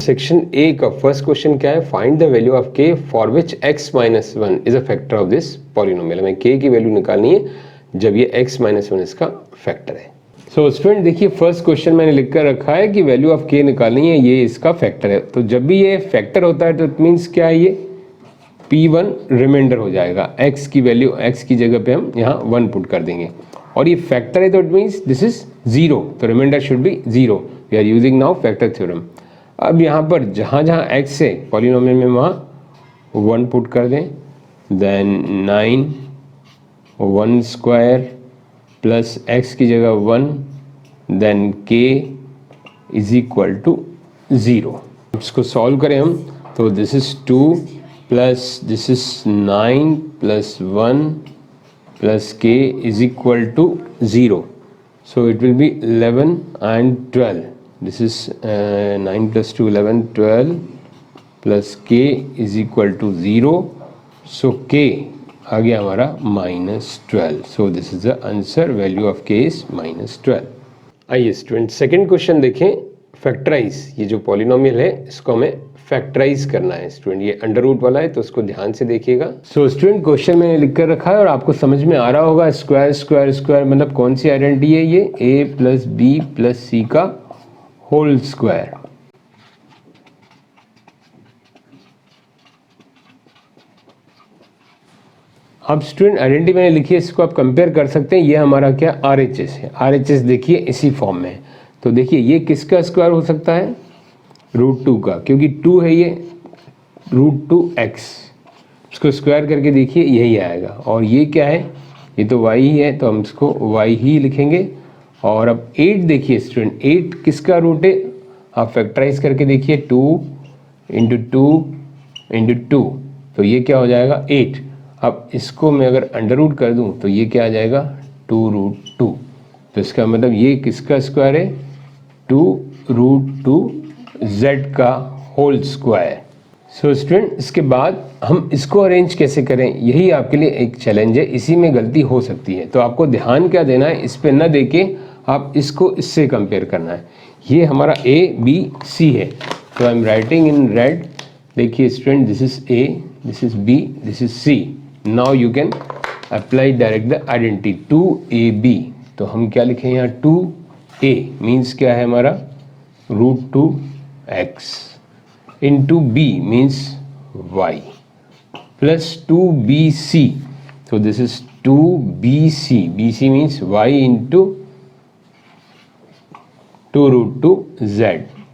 Section A का first question क्या है, फाइंड द वैल्यू ऑफ के for which x minus one is a factor of this polynomial. हमें k की value निकालनी है जब ये x माइनस वन इसका फैक्टर है। सो स्टूडेंट देखिए फर्स्ट क्वेश्चन मैंने लिख कर रखा है कि वैल्यू ऑफ k निकालनी है, ये इसका फैक्टर है। तो जब भी ये फैक्टर होता है तो इट मीन्स क्या है, ये p1 रिमाइंडर हो जाएगा, x की वैल्यू x की जगह पे हम यहाँ 1 पुट कर देंगे और ये फैक्टर है तो इट मीन्स दिस इज 0, तो remainder should be 0। We are using now factor theorem. अब यहाँ पर जहाँ जहाँ x है पॉलिनोमियल में वहाँ 1 पुट कर दें, देन 9 1 स्क्वायर प्लस x की जगह 1, then k is equal to 0। इसको सॉल्व करें हम तो this is 2 plus this is 9 plus 1 plus k is equal to 0। So it will be 11 and 12। This is 9 plus 2 11 12 plus k is equal to 0. So k आ गया हमारा -12. So this is the answer. Value of k is -12. आइए student second question देखें। Factorise, ये जो polynomial है इसको हमें factorise करना है स्टूडेंट। ये अंडर रूट वाला है तो उसको ध्यान से देखिएगा। सो स्टूडेंट क्वेश्चन मैंने लिख कर रखा है और आपको समझ में आ रहा होगा स्क्वायर स्क्वायर स्क्वायर मतलब कौन सी आइडेंटिटी है, ये a प्लस बी प्लस सी का होल स्क्वायर। अब स्टूडेंट आइडेंटिटी मैंने लिखी है, इसको आप कंपेयर कर सकते हैं। ये हमारा क्या RHS है, RHS देखिए इसी फॉर्म में है। तो देखिए ये किसका स्क्वायर हो सकता है, √2 का, क्योंकि 2 है ये √2x। इसको स्क्वायर करके देखिए यही आएगा। और ये क्या है, ये तो y ही है तो हम इसको y ही लिखेंगे। और अब 8 देखिए स्टूडेंट, 8 किसका रूट है, आप फैक्टराइज करके देखिए 2 इंटू 2 इंटू 2, तो ये क्या हो जाएगा 8। अब इसको मैं अगर अंडर रूट कर दूं तो ये क्या आ जाएगा 2√2। तो इसका मतलब ये किसका स्क्वायर है, 2√2z का होल स्क्वायर। सो स्टूडेंट इसके बाद हम इसको अरेंज कैसे करें, यही आपके लिए एक चैलेंज है, इसी में गलती हो सकती है। तो आपको ध्यान क्या देना है, इस पे न देके आप इसको इससे कंपेयर करना है। ये हमारा a b c है तो I am writing in red. देखिए student this is a, this is b, this is c। Now you can apply direct the identity 2ab। तो हम क्या लिखें यहाँ 2a मीन्स क्या है हमारा √2x into b means y plus 2bc। तो this is 2bc, bc means y into 2√2z,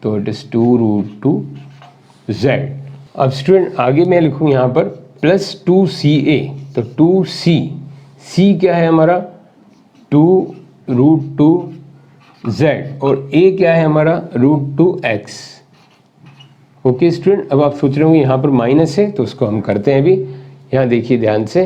तो इट इज 2√2z। अब स्टूडेंट आगे मैं लिखूँ यहाँ पर प्लस 2ca। तो 2c, c क्या है हमारा 2√2z और a क्या है हमारा √2x। ओके स्टूडेंट, अब आप सोच रहे होंगे यहाँ पर माइनस है तो उसको हम करते हैं अभी। यहाँ देखिए ध्यान से,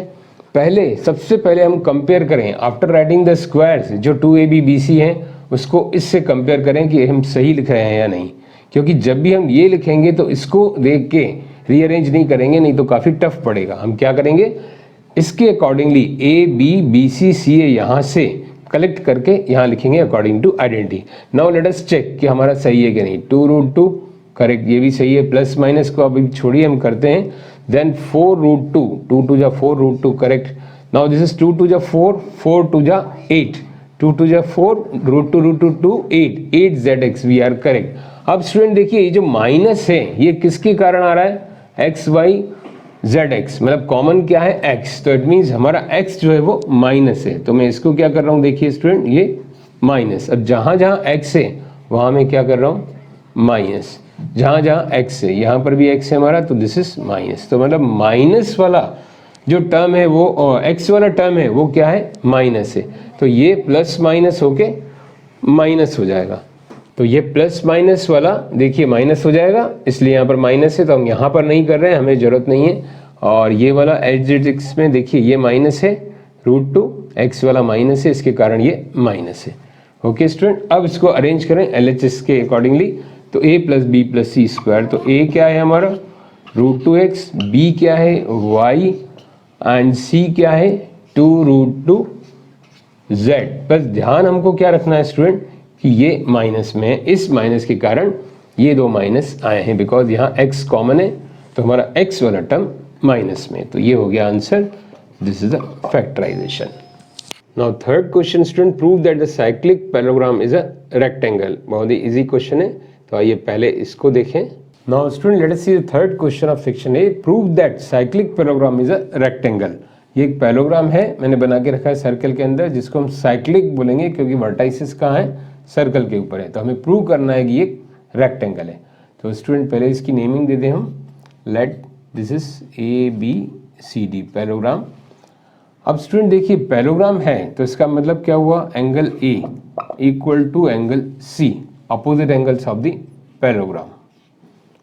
पहले सबसे पहले हम कंपेयर करें आफ्टर राइटिंग द स्क्वायर्स, जो 2ab bc हैं उसको इससे कंपेयर करें कि हम सही लिख रहे हैं या नहीं। क्योंकि जब भी हम ये लिखेंगे तो इसको देख के रीअरेंज नहीं करेंगे, नहीं तो काफ़ी टफ पड़ेगा। हम क्या करेंगे, इसके accordingly a b b c c a यहाँ से कलेक्ट करके यहाँ लिखेंगे according to identity. Now let us check कि हमारा सही है कि नहीं। 2√2 करेक्ट, ये भी सही है। प्लस माइनस को अभी छोड़िए, हम करते हैं। देन 4√2, 2 2 जा 4√2 करेक्ट। नाउ दिस इज 2 2 जा 4, 4 2 जा 8, 2 2 जा 4, √2 8, 8zx, वी आर करेक्ट। अब स्टूडेंट देखिए ये जो माइनस है ये किसके कारण आ रहा है, x y zx, मतलब कॉमन क्या है x, तो इट मीन्स हमारा x जो है वो माइनस है। तो मैं इसको क्या कर रहा हूँ, देखिए स्टूडेंट ये माइनस। अब जहाँ जहाँ x है वहाँ मैं क्या कर रहा हूँ माइनस, जहाँ जहाँ x है यहाँ पर भी x है हमारा, तो दिस इज माइनस। तो मतलब माइनस वाला जो टर्म है वो x वाला टर्म है वो क्या है माइनस है। तो ये प्लस माइनस होके माइनस हो जाएगा। तो ये प्लस माइनस वाला देखिए माइनस हो जाएगा, इसलिए यहाँ पर माइनस है तो हम यहाँ पर नहीं कर रहे हैं, हमें ज़रूरत नहीं है। और ये वाला एच में देखिए ये माइनस है, √2 x वाला माइनस है, इसके कारण ये माइनस है। ओके स्टूडेंट, अब इसको अरेंज करें LHS के अकॉर्डिंगली। तो a plus b plus c square, तो a क्या है हमारा √2x, b क्या है y एंड c क्या है 2√2z। बस ध्यान हमको क्या रखना है स्टूडेंट कि ये माइनस में है, इस माइनस के कारण ये दो माइनस आए हैं बिकॉज यहाँ x कॉमन है, तो हमारा x वाला टर्म माइनस में, तो ये हो गया answer. This is the factorisation. Now third question student, prove that the cyclic parallelogram is a rectangle. बहुत ही इजी क्वेश्चन है, तो आइए पहले इसको देखें। Now student let us see the third question of section A, prove that cyclic parallelogram is a rectangle. ये एक पैरेललोग्राम है, मैंने बना के रखा है सर्कल के अंदर, जिसको हम साइक्लिक बोलेंगे क्योंकि वर्टाइसिस कहाँ है, सर्कल के ऊपर है, तो हमें प्रूव करना है कि ये रेक्टेंगल है। तो स्टूडेंट पहले इसकी नेमिंग दे दें हम, let this is ABCD parallelogram. अब स्टूडेंट देखिए पैरेललोग्राम है तो इसका मतलब क्या हुआ, angle A equal to angle C, opposite angles of the parallelogram.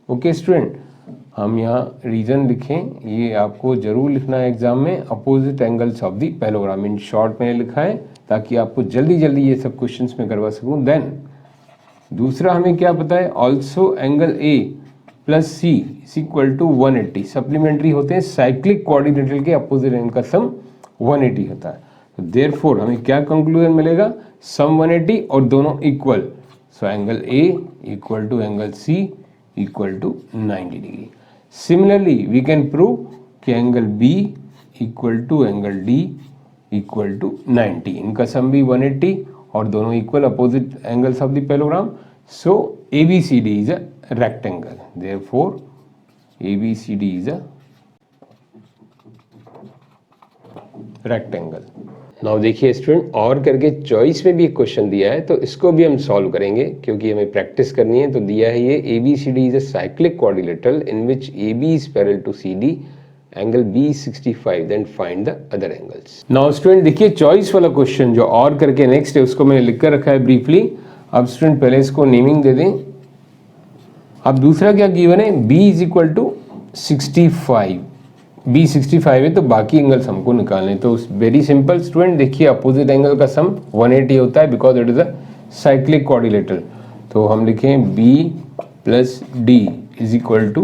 Okay student, हम यहाँ रीजन लिखें, ये आपको जरूर लिखना है एग्जाम में, opposite angles of the parallelogram, in short मैंने लिखा है ताकि आपको जल्दी जल्दी ये सब क्वेश्चंस में करवा सकूं। देन दूसरा हमें क्या पता है, also angle A plus C is equal to 180, supplementary होते हैं, साइक्लिक कोऑर्डिनेटर के अपोजिट एंगल का सम 180 होता है। तो देयरफॉर हमें क्या कंक्लूजन मिलेगा, सम 180 और दोनों equal, so angle A equal to angle C equal to 90 degree. Similarly we can prove कि angle B equal to angle D equal to 90, इनका सम भी 180 और दोनों equal opposite angles of the parallelogram, so ABCD is a rectangle, therefore ABCD is a rectangle। Now देखिए student, और करके choice में भी एक क्वेश्चन दिया है, तो इसको भी हम सॉल्व करेंगे क्योंकि हमें प्रैक्टिस करनी है। तो दिया है ये ABCD is a cyclic quadrilateral in which AB is parallel to CD, angle B 65, then find the other angles। Now student देखिए चॉइस वाला क्वेश्चन जो और करके नेक्स्ट है उसको मैंने लिख कर रखा है ब्रीफली। अब स्टूडेंट पहले इसको नेमिंग दे दें। अब दूसरा क्या गिवन है, B is equal to 65, B 65 है तो बाकी एंगल्स हमको निकालने हैं। तो वेरी सिंपल स्टूडेंट, देखिए अपोजिट एंगल का सम 180 होता है because it is a cyclic coordinator. तो हम लिखें B plus D is equal to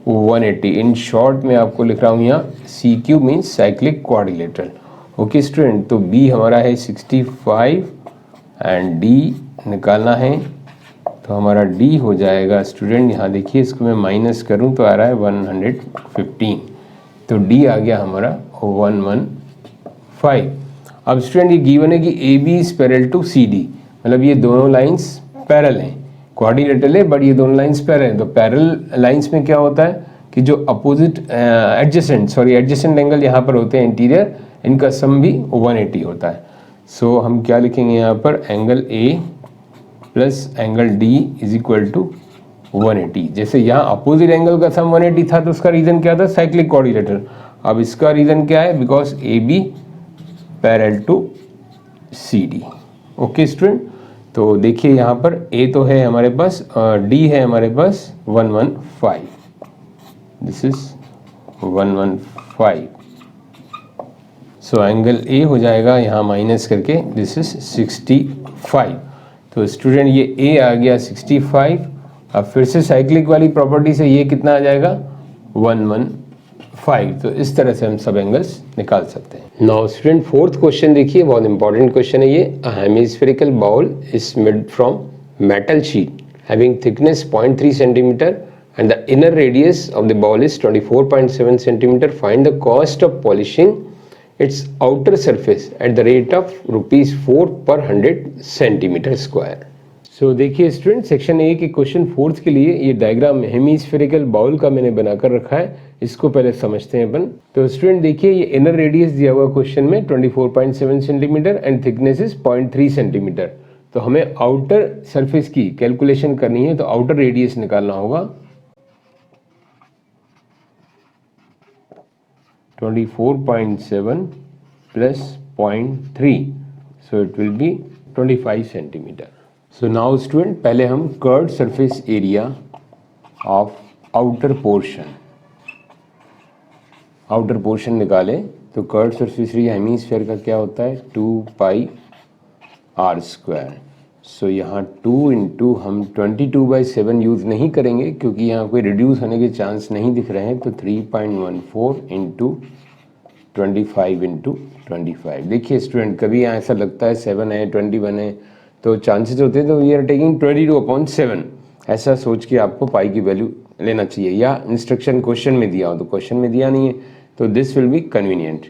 180। In short में आपको लिख रहा हूँ यहाँ CQ means cyclic coordinator. Okay student, तो B हमारा है 65 एंड D निकालना है, तो हमारा D हो जाएगा स्टूडेंट, यहाँ देखिए इसको मैं माइनस करूँ तो आ रहा है 115, तो D आ गया हमारा 115। अब स्टूडेंट ये गिवन है कि AB is parallel to CD, मतलब ये दोनों लाइंस पैरेलल हैं, कोऑर्डिनेटर है बट ये दोनों लाइंस पैरेलल हैं। तो पैरेलल लाइंस में क्या होता है कि जो अपोजिट एडजेसेंट एंगल यहाँ पर होते हैं इंटीरियर, इनका सम भी 180 होता है। सो हम क्या लिखेंगे यहाँ पर, angle A plus angle D is equal to 180। जैसे यहाँ अपोजिट एंगल का सम 180 था तो उसका रीजन क्या था, साइक्लिक कोऑर्डिनेटर। अब इसका रीजन क्या है, because AB parallel to CD। Okay student, तो देखिए यहाँ पर A तो है हमारे पास, D है हमारे पास 115, this is 115। So angle A हो जाएगा यहाँ माइनस करके, दिस इज 65। तो स्टूडेंट ये A आ गया 65। अब फिर से साइक्लिक वाली प्रॉपर्टी से ये कितना आ जाएगा, 115। तो इस तरह से हम सब एंगल्स निकाल सकते हैं। नाउ स्टूडेंट फोर्थ क्वेश्चन देखिए, बहुत इंपॉर्टेंट क्वेश्चन है ये। A hemispherical bowl is made from metal sheet having thickness 0.3 centimetre and the inner radius of the ball is 24.7 centimeter. Find the cost of polishing its outer surface at the rate of ₹4 per 100 centimeter square. So देखिए student, section A के question fourth के लिए ये diagram hemispherical bowl का मैंने बनाकर रखा है, इसको पहले समझते हैं अपन। तो स्टूडेंट देखिए ये इनर रेडियस दिया हुआ क्वेश्चन में 24.7 centimetre and thickness is 0.3 centimetre. तो हमें आउटर सरफेस की कैलकुलेशन करनी है, तो आउटर रेडियस निकालना होगा 24.7 plus 0.3, so it will be 25 centimeter. So now student, पहले हम curved surface area of outer portion निकालें। तो कर्व्ड सरफेस एरिया हेमिस्फीयर का क्या होता है, 2πr²। सो यहाँ 2 इंटू हम 22/7 यूज़ नहीं करेंगे क्योंकि यहाँ कोई रिड्यूस होने के चांस नहीं दिख रहे हैं। तो 3.14 इंटू 25 इंटू 25। देखिए स्टूडेंट, कभी यहाँ ऐसा लगता है 7 है 21 है तो चांसेस होते हैं, तो वी आर टेकिंग 22/7 ऐसा सोच के आपको पाई की वैल्यू लेना चाहिए, या इंस्ट्रक्शन क्वेश्चन में दिया हो, तो क्वेश्चन में दिया नहीं है तो दिस विल बी कन्वीनियंट।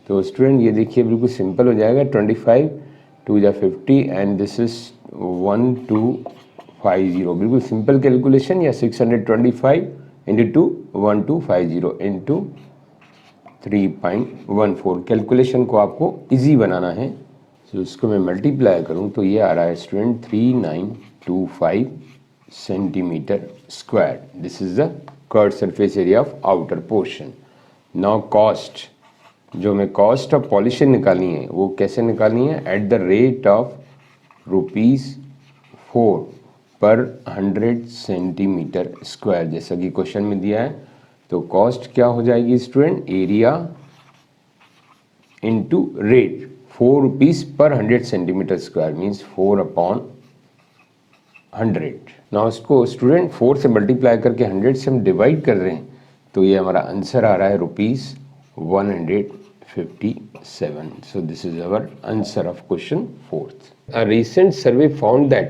तो स्टूडेंट ये देखिए बिल्कुल सिंपल हो जाएगा, 25 2 जा 50 एंड दिस इज 1250, बिल्कुल सिंपल कैलकुलेशन, या 625 इंटू 1250 इंटू 3.14। कैलकुलेशन को आपको इजी बनाना है, तो इसको मैं मल्टीप्लाई करूं तो ये आ रहा है student 3925 centimetre square. This is the curve surface area of outer portion. Now cost, जो हमें कॉस्ट ऑफ पॉलिशिंग निकालनी है वो कैसे निकालनी है, एट द रेट ऑफ ₹4 पर 100 सेंटीमीटर स्क्वायर, जैसा कि क्वेश्चन में दिया है। तो कॉस्ट क्या हो जाएगी स्टूडेंट, एरिया इंटू रेट, ₹4 पर 100 सेंटीमीटर स्क्वायर मीन्स 4/100। नाउ इसको स्टूडेंट 4 से मल्टीप्लाई करके 100 से हम डिवाइड कर रहे हैं, तो ये हमारा आंसर आ रहा है ₹157। So this is our answer of question 4th. A recent survey found that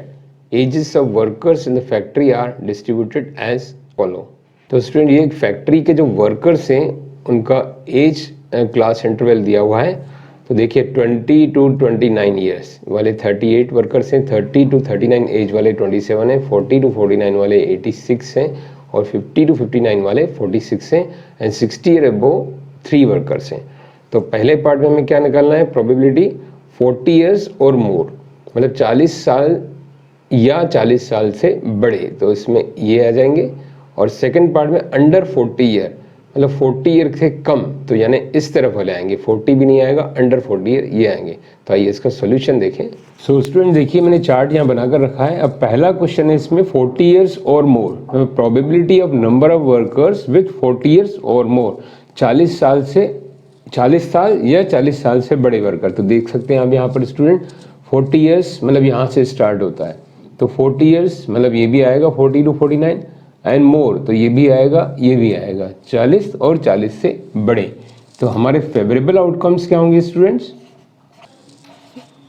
ages of workers in the factory are distributed as follow. तो स्टूडेंट ये फैक्ट्री के जो वर्कर्स हैं उनका एज क्लास इंटरवल दिया हुआ है। तो देखिए 20 to 29 ईयर्स वाले 38 वर्कर्स हैं, 30 to 39 एज वाले 27 हैं, 40 to 49 वाले 86 हैं और 50 to 59 वाले 46 हैं एंड 60 ईयर अबोव 3 वर्कर्स हैं। तो पहले पार्ट में हमें क्या निकालना है, प्रोबेबिलिटी 40 ईयर्स और मोर, मतलब 40 साल या 40 साल से बड़े, तो इसमें ये आ जाएंगे। और सेकंड पार्ट में अंडर 40 ईयर, मतलब 40 ईयर से कम, तो यानी इस तरफ वाले आएंगे, 40 भी नहीं आएगा, अंडर 40 ईयर ये आएंगे। तो आइए इसका सोल्यूशन देखें। सो स्टूडेंट देखिए मैंने चार्ट यहाँ बनाकर रखा है। अब पहला क्वेश्चन है इसमें 40 ईयर्स और more, probability of number of workers with 40 years और मोर, 40 साल या 40 साल से बड़े वर्कर। तो देख सकते हैं आप यहाँ पर स्टूडेंट 40 ईयर्स मतलब यहाँ से स्टार्ट होता है, तो 40 ईयर्स मतलब ये भी आएगा 40 to 49 एंड मोर, तो ये भी आएगा, ये भी आएगा, 40 और 40 से बड़े। तो हमारे फेवरेबल आउटकम्स क्या होंगे स्टूडेंट्स,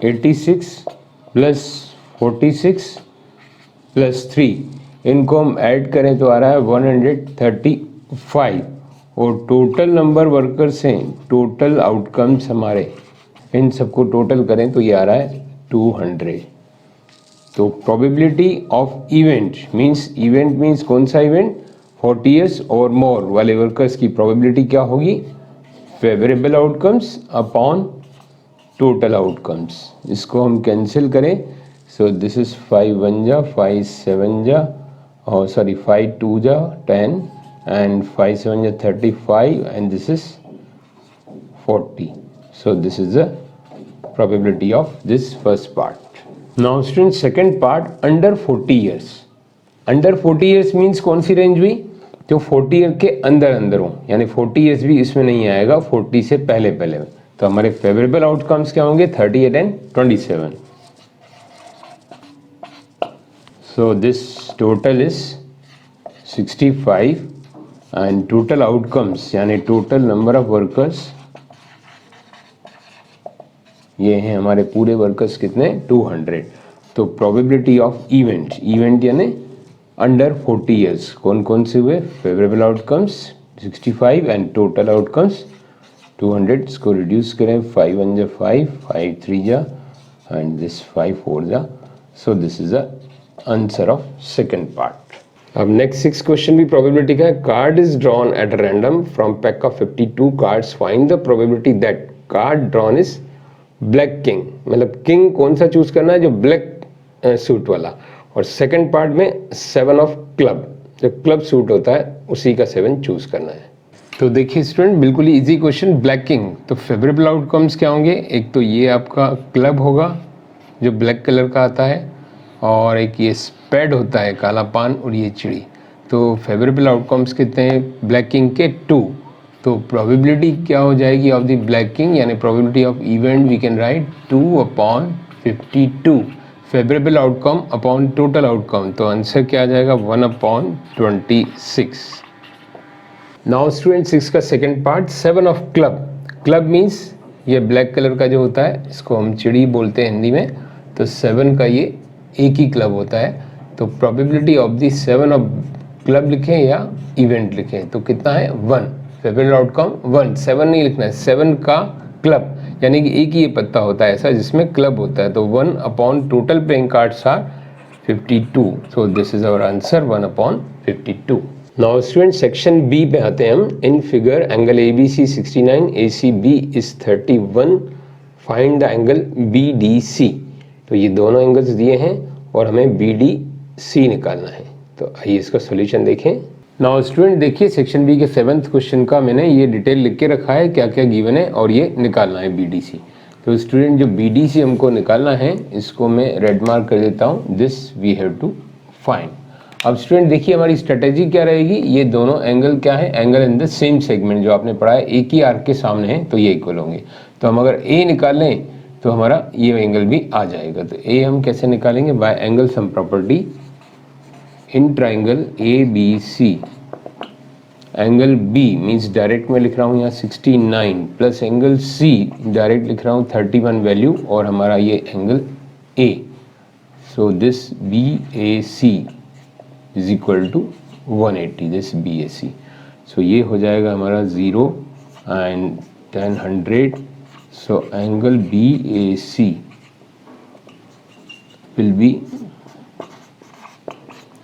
86 प्लस 46 प्लस 3, इनको हम ऐड करें तो आ रहा है 135, और टोटल नंबर वर्कर्स हैं, टोटल आउटकम्स हमारे, इन सबको टोटल करें तो ये आ रहा है 200। तो प्रोबेबिलिटी ऑफ इवेंट मीन्स कौन सा इवेंट, 40 ईयर्स और मोर वाले वर्कर्स की प्रोबेबिलिटी क्या होगी, favourable outcomes upon total outcomes. इसको हम कैंसिल करें, सो दिस इज 5 1 जा 5 7 जा और सॉरी 5 2 जा 10 and 5 7 is 35 and this is 40. So this is the probability of this first part. Now students second part, under 40 years. Under 40 years means कौन सी range हुई, जो 40 ईयर के अंदर हो, यानी 40 ईयर्स भी इसमें नहीं आएगा, 40 से पहले। तो हमारे फेवरेबल आउटकम्स क्या होंगे, 38 and 27. So this total is 65 and total outcomes यानी टोटल नंबर ऑफ वर्कर्स, ये हैं हमारे पूरे वर्कर्स कितने, 200। तो प्रोबेबिलिटी ऑफ इवेंट यानी अंडर 40 ईयर्स कौन कौन से हुए, favourable outcomes 65 and total outcomes 200। इसको रिड्यूस करें, 5 1 जा 5 5 3 जा एंड दिस 5 4 जा। सो this is the answer of second part. अब नेक्स्ट 6 क्वेश्चन भी प्रोबेबिलिटी का है। Card is drawn at random from pack of 52 cards, find the probability that card drawn is black king, मतलब king कौन सा choose करना है, जो ब्लैक सूट वाला। और सेकंड पार्ट में 7 ऑफ क्लब, जो क्लब सूट होता है उसी का 7 चूज करना है। तो देखिए स्टूडेंट बिल्कुल ही इजी क्वेश्चन, ब्लैक किंग। तो फेवरेबल आउटकम्स क्या होंगे, एक तो ये आपका क्लब होगा जो ब्लैक कलर का आता है, और एक ये स्पेड होता है काला पान, और ये चिड़ी। तो फेवरेबल आउटकम्स कितने हैं ब्लैक किंग के, 2। तो प्रोबेबिलिटी क्या हो जाएगी ऑफ द ब्लैक किंग, यानी probability of event we can write 2/52, favourable outcome upon total outcome. तो आंसर क्या आ जाएगा, 1/26। नाउ स्टूडेंट 6 का second part, 7 of club means ये ब्लैक कलर का जो होता है, इसको हम चिड़ी बोलते हैं हिंदी में। तो 7 का ये एक ही क्लब होता है, तो probability of the 7 of club लिखें या इवेंट लिखें तो कितना है 1, फेवरेबल आउटकम 1, 7 नहीं लिखना है, 7 का क्लब, यानी कि एक ही ये पत्ता होता है ऐसा जिसमें क्लब होता है, तो 1 upon total playing cards are 52, so this is our answer 1 upon 52। Now student section B पे आते हैं हम। In figure angle A B C 69, A C B is 31, find the angle B D C. तो ये दोनों angles दिए हैं और हमें बी डी सी निकालना है, तो आइए इसका सॉल्यूशन देखें। नाउ स्टूडेंट देखिए सेक्शन बी के 7th क्वेश्चन का मैंने ये डिटेल लिख के रखा है, क्या क्या गिवन है और ये निकालना है बी डी सी। तो स्टूडेंट जो बी डी सी हमको निकालना है इसको मैं रेड मार्क कर देता हूँ, this we have to find. अब स्टूडेंट देखिए हमारी स्ट्रेटेजी क्या रहेगी, ये दोनों एंगल क्या है, angle in the same segment, जो आपने पढ़ा है एक ही आर्क के सामने है तो ये इक्वल होंगे। तो हम अगर ए निकाल लें तो हमारा ये एंगल भी आ जाएगा। तो ए हम कैसे निकालेंगे, by angle sum property in triangle A B C, angle B means direct में लिख रहा हूँ यहाँ 69 प्लस एंगल सी डायरेक्ट लिख रहा हूँ 31 वैल्यू और हमारा ये angle A, so this B A C is equal to 180, this B A C. So ये हो जाएगा हमारा 0 and 10 100, so angle B A C will be,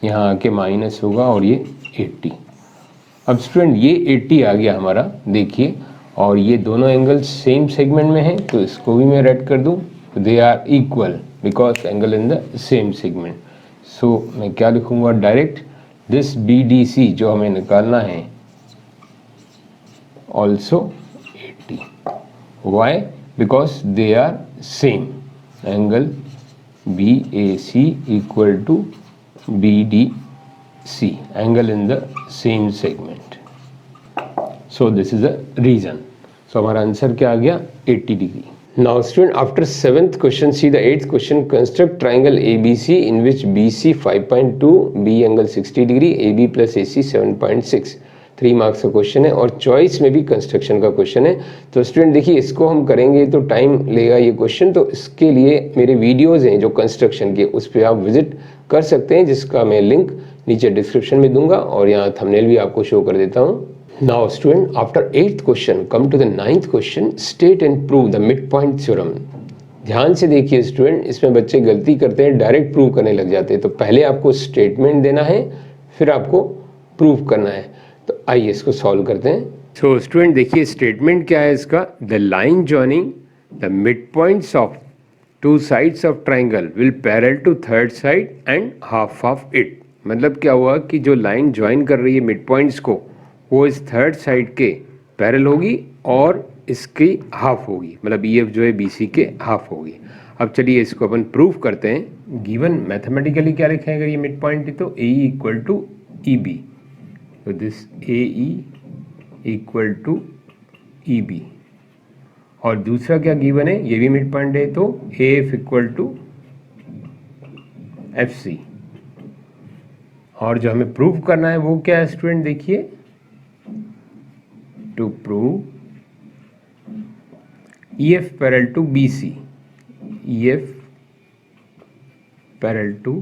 यहाँ आके माइनस होगा और ये 80। अब स्टूडेंट ये 80 आ गया हमारा देखिए, और ये दोनों एंगल सेम सेगमेंट में हैं तो इसको भी मैं रेड कर दूँ, they are equal because angle in the same segment. So मैं क्या लिखूँगा direct, this B D C जो हमें निकालना है also 80, why, because they are same, angle B A C equal to B D C, angle in the same segment. So this is the reason. So हमारा answer क्या आ गया 80 degree. Now student after 7th question see the 8th question, construct triangle ABC in which BC 5.2, B angle 60 degree, AB plus AC 7.6। 3 marks का question है और choice में भी construction का question है। तो स्टूडेंट देखिए इसको हम करेंगे तो टाइम लेगा ये क्वेश्चन, तो इसके लिए मेरे वीडियोज़ हैं जो कंस्ट्रक्शन के, उस पर आप विजिट कर सकते हैं जिसका मैं लिंक नीचे डिस्क्रिप्शन में दूंगा और यहाँ थंबनेल भी आपको शो कर देता हूँ। Now student after 8th question come to the 9th question, state and prove the midpoint theorem. ध्यान से देखिए स्टूडेंट, इसमें बच्चे गलती करते हैं, डायरेक्ट प्रूव करने लग जाते हैं। तो पहले आपको स्टेटमेंट देना है फिर आपको प्रूव करना है। तो आइए इसको सॉल्व करते हैं। सो स्टूडेंट देखिए स्टेटमेंट क्या है इसका, the line joining the midpoints of two sides of triangle will parallel to third side and half of it. मतलब क्या हुआ कि जो लाइन ज्वाइन कर रही है मिड पॉइंट्स को वो इस थर्ड साइड के पैरेलल होगी और इसकी हाफ होगी, मतलब EF जो है BC के हाफ होगी। अब चलिए इसको अपन प्रूफ करते हैं। गिवन मैथमेटिकली क्या लिखेगा ये मिड पॉइंट, तो AE इक्वल टू EB, तो this AE equal to EB। और दूसरा क्या गिवन है, ये भी मिड पॉइंट है तो AF इक्वल टू FC। और जो हमें प्रूव करना है वो क्या है स्टूडेंट, देखिए to prove EF parallel to BC, EF parallel to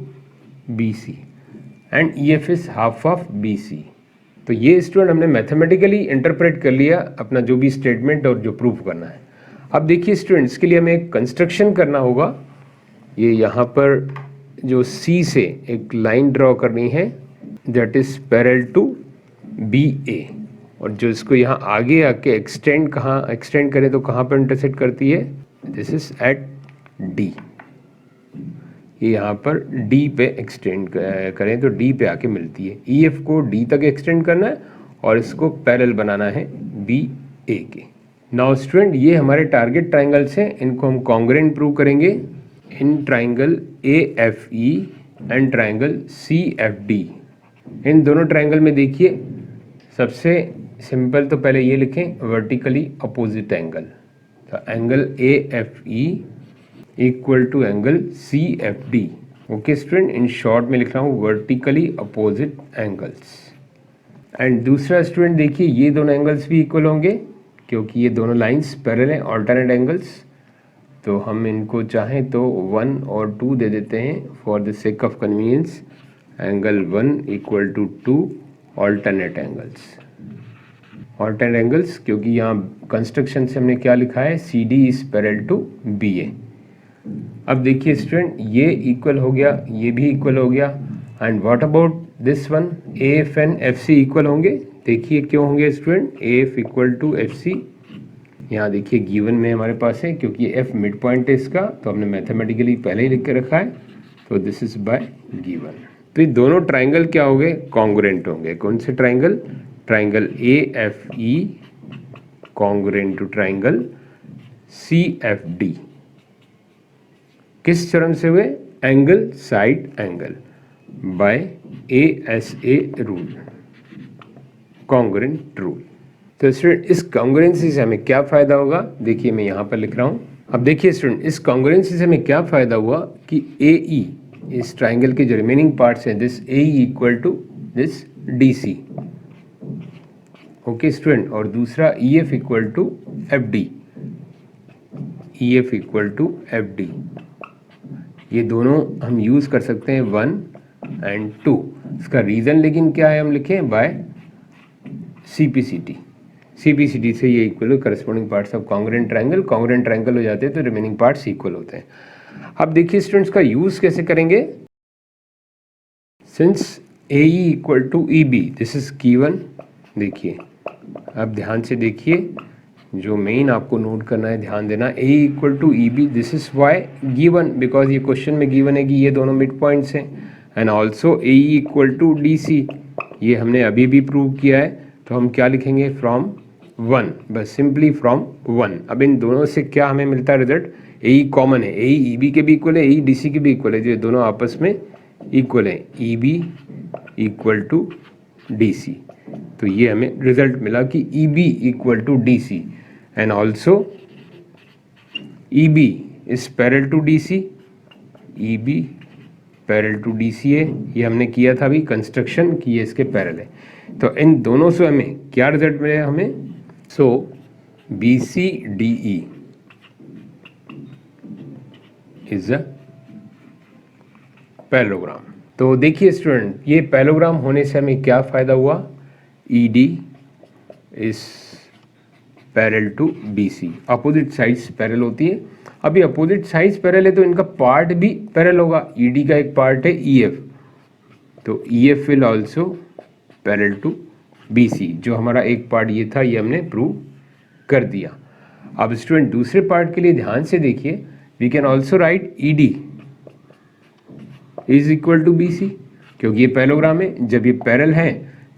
BC and EF is half of BC। तो ये स्टूडेंट हमने मैथमेटिकली इंटरप्रेट कर लिया अपना जो भी स्टेटमेंट और जो प्रूफ करना है। अब देखिए स्टूडेंट इसके लिए हमें एक कंस्ट्रक्शन करना होगा। ये यहाँ पर जो C से एक लाइन ड्रॉ करनी है that is parallel to BA, और जो इसको यहाँ आगे आके एक्सटेंड करें तो कहाँ पर इंटरसेक्ट करती है, दिस इज एट D। ये यहाँ पर D पे एक्सटेंड करें तो D पे आके मिलती है। EF को D तक एक्सटेंड करना है और इसको पैरेलल बनाना है BA के। नाउ स्टूडेंट ये हमारे टारगेट ट्राइंगल्स हैं, इनको हम कॉन्ग्रुएंट प्रूव करेंगे in triangle AFE and triangle CFD। इन दोनों ट्राइंगल में देखिए सबसे सिंपल तो पहले ये लिखें वर्टिकली अपोजिट एंगल, तो angle AFE equal to angle CFD। Okay student, in short में लिख रहा हूँ वर्टिकली अपोजिट एंगल्स। एंड दूसरा स्टूडेंट देखिए ये दोनों एंगल्स भी इक्वल होंगे क्योंकि ये दोनों लाइंस पैरेलल हैं, ऑल्टरनेट एंगल्स। तो हम इनको चाहें तो 1 और 2 दे देते हैं for the sake of convenience. Angle 1 equal to 2 alternate angles. Alternate angles क्योंकि यहाँ कंस्ट्रक्शन से हमने क्या लिखा है, C D is parallel to B A. अब देखिए स्टूडेंट, ये इक्वल हो गया, ये भी इक्वल हो गया, and what about this one, A F and F C equal होंगे। देखिए क्यों होंगे student, A F equal to F C. यहाँ देखिए गिवन में हमारे पास है, क्योंकि एफ मिड पॉइंट है इसका, तो हमने मैथमेटिकली पहले ही लिख के रखा है, तो दिस इज बाय गिवन। तो ये दोनों ट्राइंगल क्या होंगे, कॉन्ग्रुएंट होंगे। कौन से triangle, triangle A F E congruent to triangle C F D. किस चरण से हुए, angle side angle by A S A rule, congruent rule. तो स्टूडेंट इस कॉन्ग्रुएंसी से हमें क्या फायदा होगा, देखिए मैं यहाँ पर लिख रहा हूँ। अब देखिए स्टूडेंट, इस कॉन्ग्रुएंसी से हमें क्या फायदा हुआ कि ए ई, इस ट्राइंगल के जो रिमेनिंग पार्ट्स हैं, this A E equal to this D C. Okay student, और दूसरा E F equal to F D, E F equal to F D. ये दोनों हम यूज कर सकते हैं 1 एंड 2। इसका रीजन लेकिन क्या है, हम लिखें बाय CPCT। CPCT से ये equal corresponding parts of congruent triangle, congruent triangle हो जाते हैं तो रिमेनिंग पार्ट्स इक्वल होते हैं। अब देखिए स्टूडेंट्स, का यूज कैसे करेंगे, since AE equal to EB, this is given. देखिए अब ध्यान से देखिए, जो मेन आपको नोट करना है, ध्यान देना, A equal to E B, this is why given, because ये क्वेश्चन में गिवन है कि ये दोनों मिड पॉइंट्स हैं। And also A equal to D C, ये हमने अभी भी प्रूव किया है, तो हम क्या लिखेंगे, फ्रॉम 1, बस सिंपली फ्रॉम 1। अब इन दोनों से क्या हमें मिलता है रिजल्ट, ए कॉमन है, ए ई बी के भी इक्वल है, ए डी सी के भी इक्वल है, जो दोनों आपस में इक्वल है, E B equal to D C. तो ये हमें रिजल्ट मिला कि E B equal to D C and also EB is parallel to DC, EB parallel to DC है, ये हमने किया था अभी कंस्ट्रक्शन की, ये इसके पैरेलल है। तो इन दोनों से हमें क्या रिजल्ट मिले हमें, सो BCDE इज अ पैरेललोग्राम। तो देखिए स्टूडेंट, ये पैरेललोग्राम होने से हमें क्या फायदा हुआ, ED is parallel to BC, opposite sides parallel होती है। अभी अपोजिट साइड्स पैरेलल है तो इनका पार्ट भी पैरेलल होगा, ED का एक पार्ट है EF, तो EF will also parallel to BC। जो हमारा एक पार्ट ये था, ये हमने प्रूव कर दिया। अब स्टूडेंट दूसरे पार्ट के लिए ध्यान से देखिए, we can also write ED is equal to BC, क्योंकि ये पैरेललोग्राम है, जब ये पैरेलल है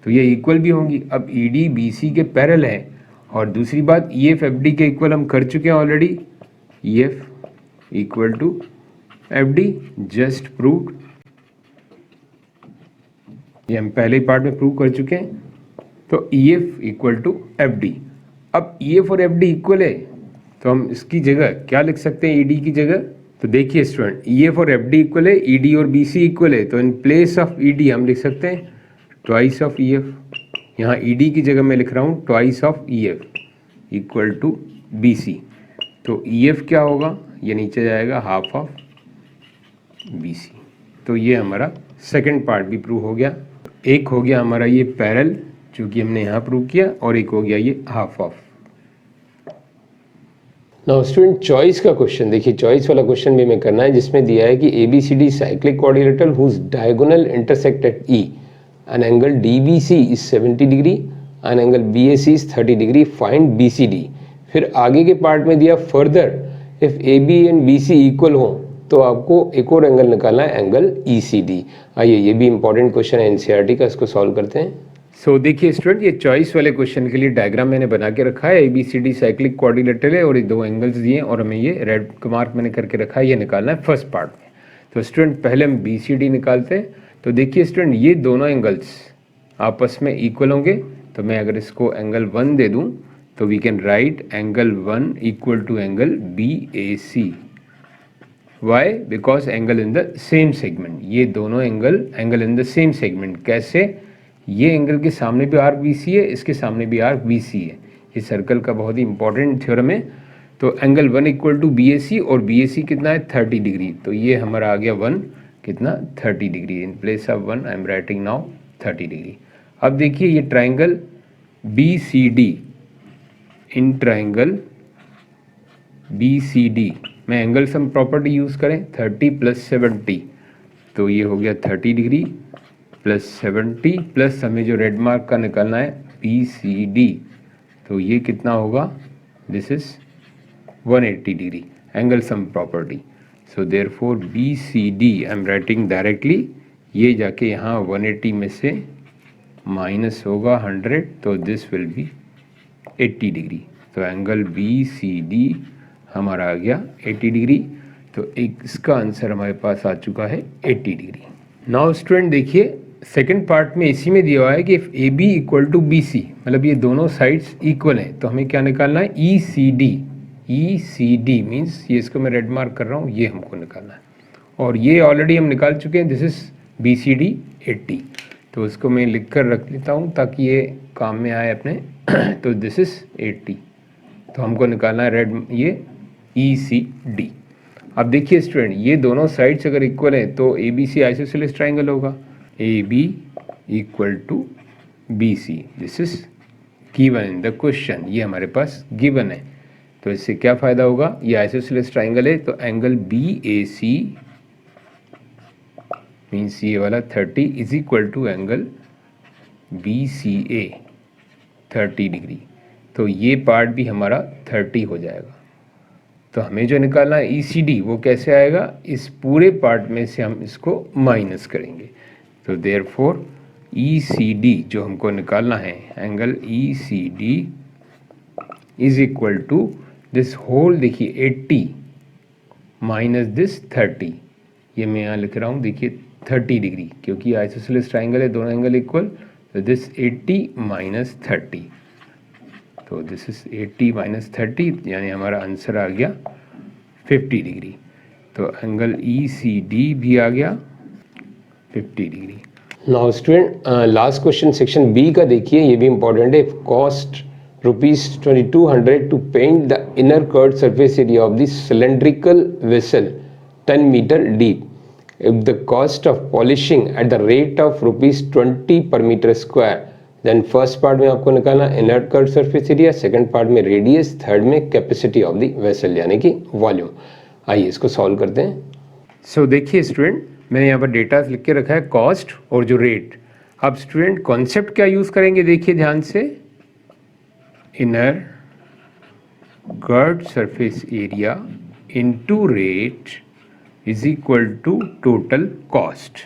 तो ये इक्वल भी होंगी। अब ED BC के पैरेलल है, और दूसरी बात EF FD के इक्वल हम कर चुके हैं already, EF equal to FD, just proved, ये हम पहले ही पार्ट में प्रूव कर चुके हैं। तो EF इक्वल टू FD। अब EF और FD इक्वल है, तो हम इसकी जगह क्या लिख सकते हैं, ED की जगह। तो देखिए स्टूडेंट, EF और FD इक्वल है, ED और BC इक्वल है, तो इन प्लेस ऑफ ED हम लिख सकते हैं ट्वाइस ऑफ EF। यहाँ ED की जगह मैं लिख रहा हूँ twice of EF equal to BC। तो EF क्या होगा, ये नीचे जाएगा हाफ ऑफ BC। तो ये हमारा सेकंड पार्ट भी प्रूव हो गया। एक हो गया हमारा ये पैरेलल, जो कि हमने यहाँ प्रूव किया, और एक हो गया ये half of. Now student, choice का क्वेश्चन देखिए, चॉइस वाला क्वेश्चन भी हमें करना है, जिसमें दिया है कि ABCD cyclic quadrilateral whose diagonal intersect at E, an angle DBC is 70 degree, an angle BAC is 30 degree, find BCD। फिर आगे के पार्ट में दिया further if AB and BC equal हो तो आपको एक और एंगल निकालना है, एंगल ECD। आइए, ये भी इंपॉर्टेंट क्वेश्चन है NCERT का, इसको सॉल्व करते हैं। सो देखिए स्टूडेंट, ये चॉइस वाले क्वेश्चन के लिए डायग्राम मैंने बना के रखा है। ABCD साइक्लिक क्वाड्रिलेटरल है और ये दो एंगल्स दिए हैं, और हमें ये रेड मार्क मैंने करके रखा है, ये निकालना है फर्स्ट पार्ट में। तो स्टूडेंट पहले हम BCD निकालते हैं। तो देखिए स्टूडेंट, ये दोनों एंगल्स आपस में इक्वल होंगे, तो मैं अगर इसको एंगल 1 दे दूं तो we can write angle 1 equal to angle BAC। Why, because angle in the same segment, ये दोनों angle in the same segment. कैसे, ये एंगल के सामने भी आर्क BC है, इसके सामने भी आर्क BC है। ये सर्कल का बहुत ही इंपॉर्टेंट थ्योरम है। तो angle 1 equal to B A सी, और बी ए सी कितना है 30 डिग्री, तो ये हमारा आ गया 1 कितना 30 degree. In place of 1 I am writing now 30 degree. अब देखिए ये triangle B C D, in triangle B C D में एंगल सम प्रॉपर्टी यूज़ करें 30 प्लस 70, तो ये हो गया 30 डिग्री प्लस 70 प्लस हमें जो रेड मार्क का निकालना है बी सी डी, तो ये कितना होगा, this is 180 degree angle sum property. So therefore B C D I am writing directly, ये जाके यहाँ 180 में से माइनस होगा 100, तो दिस विल बी 80 डिग्री। तो एंगल बी सी डी हमारा आ गया 80 डिग्री। तो एक इसका आंसर हमारे पास आ चुका है 80 डिग्री। नाउ स्टूडेंट देखिए सेकंड पार्ट में इसी में दिया हुआ है कि if A B equal to B C, मतलब ये दोनों साइड्स इक्वल हैं, तो हमें क्या निकालना है ई सी डी। ई सी डी मीन्स ये, इसको मैं रेड मार्क कर रहा हूँ, ये हमको निकालना है, और ये ऑलरेडी हम निकाल चुके हैं, this is B C D 80, तो उसको मैं लिख कर रख लेता हूँ ताकि ये काम में आए अपने। तो दिस इज 80, तो हमको निकालना है रेड ये ई सी डी। अब देखिए स्टूडेंट ये दोनों साइड्स अगर इक्वल हैं तो A B C isosceles triangle होगा, A B equal to B C, this is given in the question, ये हमारे पास गिवन है। तो इससे क्या फ़ायदा होगा, ये आइसोसेलेस ट्राइंगल है, तो angle B A C means ये वाला 30 is equal to angle B C A 30 degree, तो ये पार्ट भी हमारा 30 हो जाएगा। तो हमें जो निकालना है ई सी डी वो कैसे आएगा, इस पूरे पार्ट में से हम इसको माइनस करेंगे। तो देयरफॉर ई सी डी जो हमको निकालना है, angle E C D is equal to this whole, देखिए 80 माइनस दिस 30, ये मैं यहाँ लिख रहा हूँ देखिए 30 डिग्री, क्योंकि आइसोसेलेस ट्राइंगल है, दोनों एंगल इक्वल, तो दिस 80 माइनस 30, तो दिस इज 80 माइनस 30, यानी हमारा आंसर आ गया 50 डिग्री। तो एंगल ई सी डी भी आ गया 50 degree. Now student last question section B का देखिए, ये भी इंपॉर्टेंट है। Cost ₹2200 to paint the inner curved surface area of the cylindrical vessel 10 metre deep. If the cost of polishing at the rate of ₹20 per meter square, then first part में आपको निकालना inert curved surface area, second part में radius, third में capacity of the vessel यानी कि volume। आइए इसको solve करते हैं। सो देखिए स्टूडेंट मैंने यहाँ पर डेटा लिख के रखा है कॉस्ट और जो रेट। अब स्टूडेंट कॉन्सेप्ट क्या यूज़ करेंगे देखिए ध्यान से, inner curved surface area into rate is equal to total cost.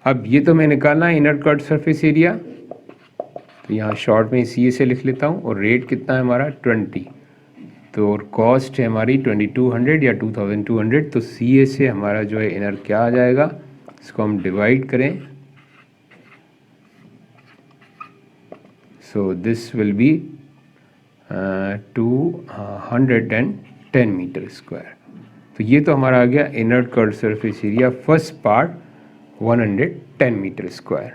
अब ये तो मैं निकालना है इनर कर्व्ड सरफेस एरिया, तो यहाँ शॉर्ट में सी ए से लिख लेता हूँ, और रेट कितना है हमारा 20, तो और कॉस्ट है हमारी 2200 या 2200, तो सी ए से हमारा जो है इनर क्या आ जाएगा, इसको हम डिवाइड करें, so this will be 210 metre square. तो ये तो हमारा आ गया inner curved surface area first part 110 metre square.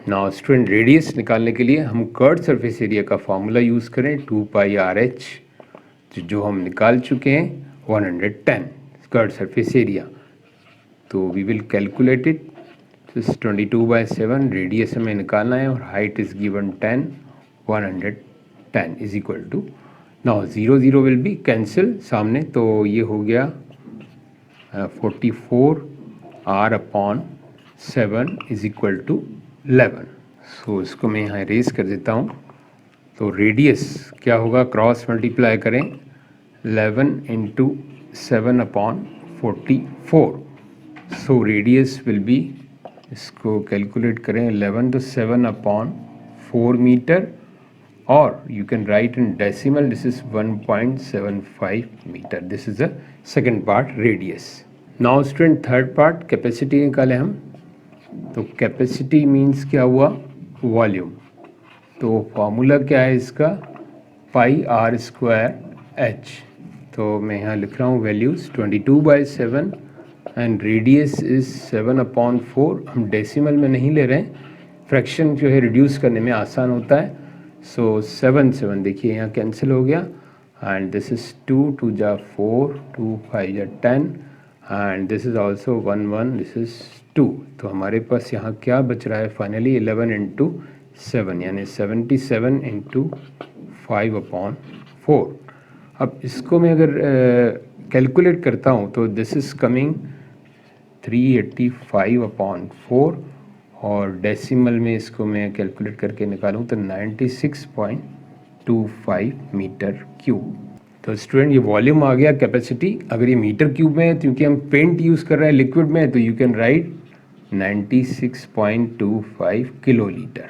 Now student radius निकालने के लिए हम कर्व्ड सरफेस एरिया का फॉर्मूला यूज़ करें 2πRh, जो हम निकाल चुके हैं 110 कर्व्ड सरफेस एरिया। तो we will calculate it, 22/7 radius हमें निकालना है और height is given 10, 110 is equal to, now 0 0 will be cancel सामने, तो ये हो गया 44R/7 इज इक्वल टू 11। सो इसको मैं यहाँ इरेज कर देता हूँ। तो रेडियस क्या होगा, क्रॉस मल्टीप्लाई करें 11 × 7/44, सो रेडियस विल बी, इसको कैलकुलेट करें 11 तो 7/4 मीटर, और you can write in decimal, this is 1.75 meter, this is the second part radius। now student third part capacity निकाले हम, तो capacity means क्या हुआ, volume, तो फॉर्मूला क्या है इसका, πr²h, तो मैं यहाँ लिख रहा हूँ वैल्यूज़ 22/7 एंड रेडियस इज़ 7/4, हम डेसिमल में नहीं ले रहे हैं, फ्रैक्शन जो है रिड्यूस करने में आसान होता है, सो 7 7 देखिए यहाँ कैंसिल हो गया एंड दिस इज़ 2 2 जा 4 2 5 जा 10 and this is also 1 1 this is 2। तो हमारे पास यहाँ क्या बच रहा है फाइनली 11 इंटू 7 यानी 77 इंटू 5/4। अब इसको मैं अगर कैलकुलेट करता हूँ तो दिस इज़ कमिंग 385/4 और डेसिमल में इसको मैं कैलकुलेट करके निकालूँ तो 96.25 मीटर क्यूब। तो स्टूडेंट ये वॉल्यूम आ गया कैपेसिटी। अगर ये मीटर क्यूब में है क्योंकि हम पेंट यूज़ कर रहे हैं लिक्विड में तो यू कैन राइट 96.25 किलोलीटर,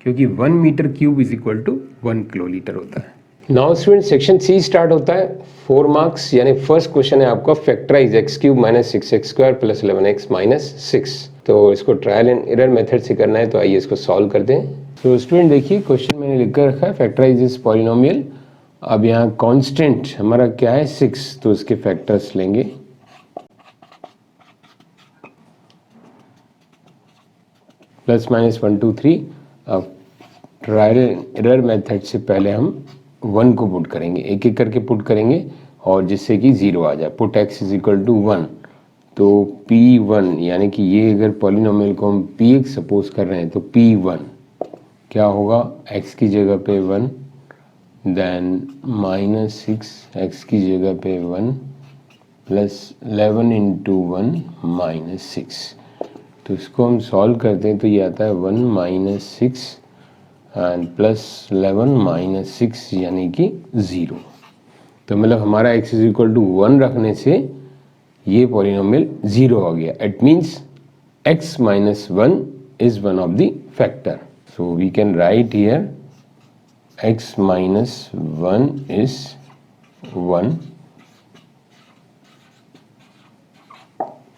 क्योंकि 1 metre cube is equal to 1 kilolitre होता है। Now student section C start होता है। 4 मार्क्स यानी फर्स्ट क्वेश्चन है आपका factorise x cube minus 6x square plus 11x minus 6। तो इसको ट्रायल एंड एरर मेथड से करना है, तो आइए इसको सॉल्व करते हैं। तो स्टूडेंट देखिए क्वेश्चन मैंने लिख कर रखा है फैक्टराइज इज पॉलिनोमियल। अब यहाँ कांस्टेंट हमारा क्या है 6, तो इसके फैक्टर्स लेंगे। Plus minus 1 2 3। अब ट्रायल एरर मेथड से पहले हम 1 को पुट करेंगे, एक एक करके पुट करेंगे और जिससे कि 0 आ जाए। Put x is equal to 1, तो p1 यानी कि ये अगर पॉलिनोमियल को हम px सपोज कर रहे हैं तो p1 क्या होगा, x की जगह पे 1 देन माइनस 6 x की जगह पे 1 प्लस 11 इंटू 1 माइनस 6। तो इसको हम सॉल्व करते हैं तो ये आता है 1 माइनस 6 एंड प्लस 11 माइनस 6 यानी कि 0। तो मतलब हमारा x इज इक्वल टू 1 रखने से ये पॉलिनोमियल 0 हो गया। It means x minus 1 is one of the factor. So we can write here x minus 1 is 1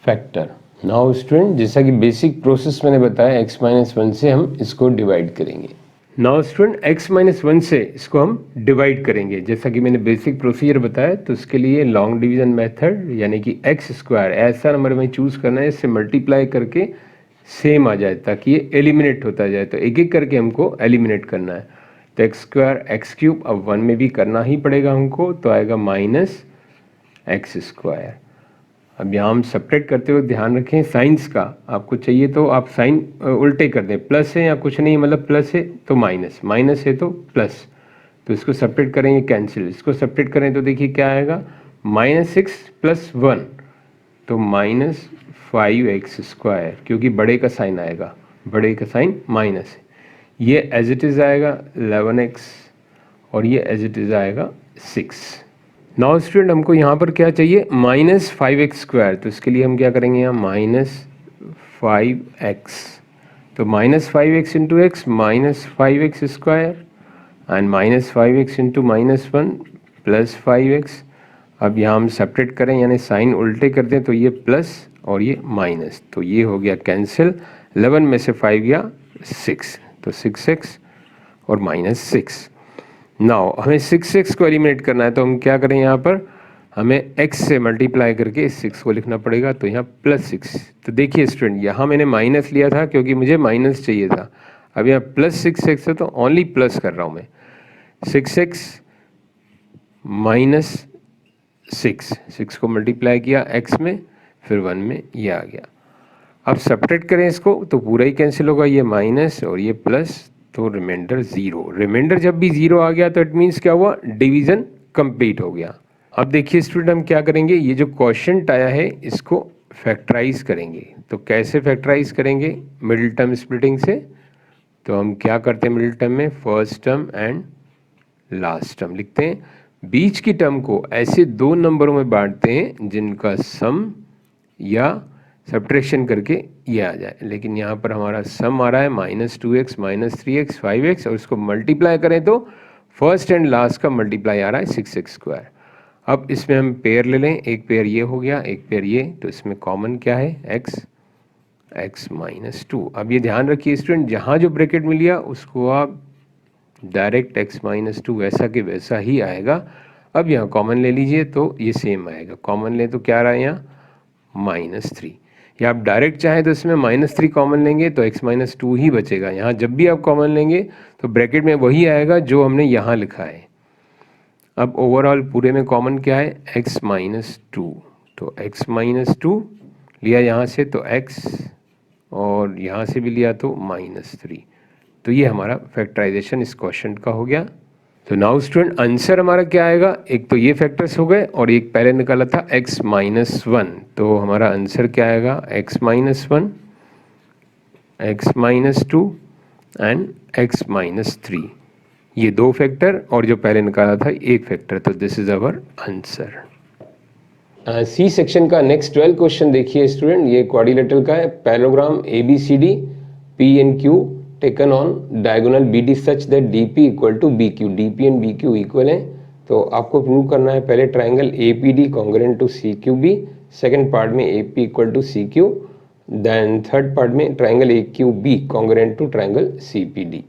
factor. Now student जैसा कि बेसिक प्रोसेस मैंने बताया x माइनस 1 से हम इसको डिवाइड करेंगे। नाउ स्टूडेंट x माइनस 1 से इसको हम डिवाइड करेंगे जैसा कि मैंने बेसिक प्रोसीजर बताया। तो इसके लिए लॉन्ग डिवीजन मेथड यानी कि x स्क्वायर ऐसा नंबर में चूज़ करना है इससे मल्टीप्लाई करके सेम आ जाए ताकि ये एलिमिनेट होता जाए। तो एक एक करके हमको एलिमिनेट करना है। तो x स्क्वायर x क्यूब अब 1 में भी करना ही पड़ेगा हमको, तो आएगा माइनस x स्क्वायर। अब यहाँ हम सब्ट्रैक्ट करते हुए ध्यान रखें साइंस का, आपको चाहिए तो आप साइन उल्टे कर दें। प्लस है या कुछ नहीं, मतलब प्लस है तो माइनस, माइनस है तो प्लस। तो इसको सब्ट्रैक्ट करेंगे कैंसिल, इसको सब्ट्रैक्ट करें तो देखिए क्या आएगा माइनस 6 प्लस 1 तो माइनस 5x स्क्वायर, क्योंकि बड़े का साइन आएगा, बड़े का साइन माइनस है। ये एज इट इज़ आएगा 11x और ये एज इट इज़ आएगा 6। नाउ स्टूडेंट हमको यहाँ पर क्या चाहिए माइनस 5x स्क्वायर। तो इसके लिए हम क्या करेंगे यहाँ माइनस 5x, तो minus 5x into x minus 5x square and minus 5x into minus 1 plus 5x। अब यहाँ हम सेपरेट करें यानी साइन उल्टे कर दें तो ये प्लस और ये माइनस, तो ये हो गया कैंसिल। 11 में से 5 गया 6, तो 6x और माइनस 6। नाउ हमें 6x को एलिमिनेट करना है तो हम क्या करें, यहाँ पर हमें x से मल्टीप्लाई करके इस 6 को लिखना पड़ेगा, तो यहाँ प्लस 6। तो देखिए स्टूडेंट यहाँ मैंने माइनस लिया था क्योंकि मुझे माइनस चाहिए था। अब यहाँ प्लस 6x है तो ओनली प्लस कर रहा हूँ मैं। 6x माइनस 6 को मल्टीप्लाई किया x में, फिर 1 में ये आ गया। अब सब्ट्रैक्ट करें इसको तो पूरा ही कैंसिल होगा, ये माइनस और ये प्लस, तो रिमाइंडर 0। रिमाइंडर जब भी 0 आ गया तो इट मीन्स क्या हुआ, डिवीज़न कंप्लीट हो गया। अब देखिए स्टूडेंट हम क्या करेंगे, ये जो क्वोशिएंट आया है इसको फैक्टराइज करेंगे। तो कैसे फैक्टराइज करेंगे, मिडिल टर्म स्प्लिटिंग से। तो हम क्या करते हैं मिडिल टर्म में, first term and last term लिखते हैं। बीच की टर्म को ऐसे 2 नंबरों में बांटते हैं जिनका सम या सब्ट्रैक्शन करके ये आ जाए। लेकिन यहाँ पर हमारा सम आ रहा है minus 2x minus 3x 5x और इसको मल्टीप्लाई करें तो फर्स्ट एंड लास्ट का मल्टीप्लाई आ रहा है 6x स्क्वायर। अब इसमें हम पेयर ले लें, एक पेयर ये हो गया, एक पेयर ये, तो इसमें कॉमन क्या है x माइनस 2। अब ये ध्यान रखिए स्टूडेंट, जहाँ जो ब्रैकेट मिल गया उसको आप डायरेक्ट x माइनस 2 वैसा के वैसा ही आएगा। अब यहाँ कॉमन ले लीजिए तो ये सेम आएगा, कॉमन ले तो क्या आ रहा है यहाँ माइनस 3। या आप डायरेक्ट चाहें तो इसमें -3 कॉमन लेंगे तो x-2 ही बचेगा। यहाँ जब भी आप कॉमन लेंगे तो ब्रैकेट में वही आएगा जो हमने यहाँ लिखा है। अब ओवरऑल पूरे में कॉमन क्या है, x-2, तो x-2 लिया यहाँ से तो x, और यहाँ से भी लिया तो -3। तो ये हमारा फैक्टराइजेशन इस क्वेश्चन का हो गया। तो नाउ स्टूडेंट आंसर हमारा क्या आएगा, एक तो ये फैक्टर्स हो गए और एक पहले निकाला था x-1, तो हमारा आंसर क्या आएगा x-1, x-2 एंड x-3, ये दो फैक्टर और जो पहले निकाला था एक फैक्टर, तो this is our answer. C section का नेक्स्ट 12 क्वेश्चन देखिए स्टूडेंट, ये क्वाड्रिलेटरल का है। Parallelogram ABCD PNQ taken on diagonal BD such that DP equal to BQ, DP and BQ equal है। तो आपको प्रूव करना है पहले triangle APD congruent to CQB, second part में AP equal to CQ, then third part में triangle AQB congruent to triangle CPD।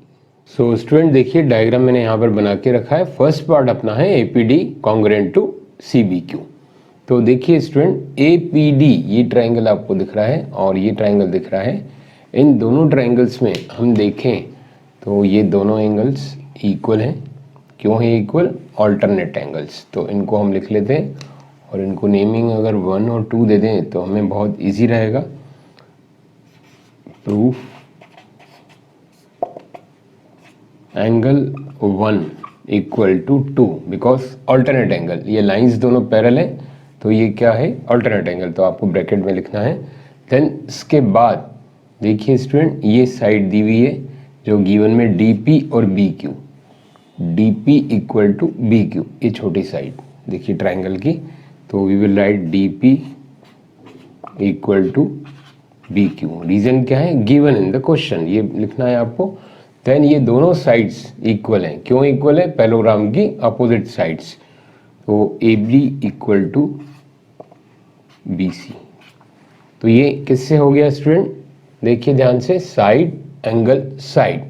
So student देखिए diagram मैंने यहाँ पर बना के रखा है। फर्स्ट पार्ट अपना है APD कॉन्ग्रुएंट टू CBQ। तो देखिए स्टूडेंट APD ये ट्राइंगल आपको दिख रहा है और ये ट्राइंगल दिख रहा है। इन दोनों ट्राइंगल्स में हम देखें तो ये दोनों एंगल्स इक्वल हैं। क्यों है इक्वल, ऑल्टरनेट एंगल्स, तो इनको हम लिख लेते हैं और इनको नेमिंग अगर 1 और 2 दे दें तो हमें बहुत इजी रहेगा। Proof angle 1 equal to 2 because alternate angle, ये लाइंस दोनों पैरेलल है तो ये क्या है ऑल्टरनेट एंगल, तो आपको ब्रैकेट में लिखना है। देन इसके बाद देखिए स्टूडेंट ये साइड दी हुई है जो गिवन में DP और BQ, DP equal to BQ, ये छोटी साइड देखिए ट्राइंगल की, तो we will write DP equal to BQ। Reason क्या है, गिवन इन द क्वेश्चन, ये लिखना है आपको। देन ये दोनों साइड्स इक्वल हैं। क्यों इक्वल है, पैरेललोग्राम की अपोजिट साइड्स, तो AB इक्वल टू BC। तो ये किससे हो गया स्टूडेंट, देखिए ध्यान से, साइड एंगल साइड,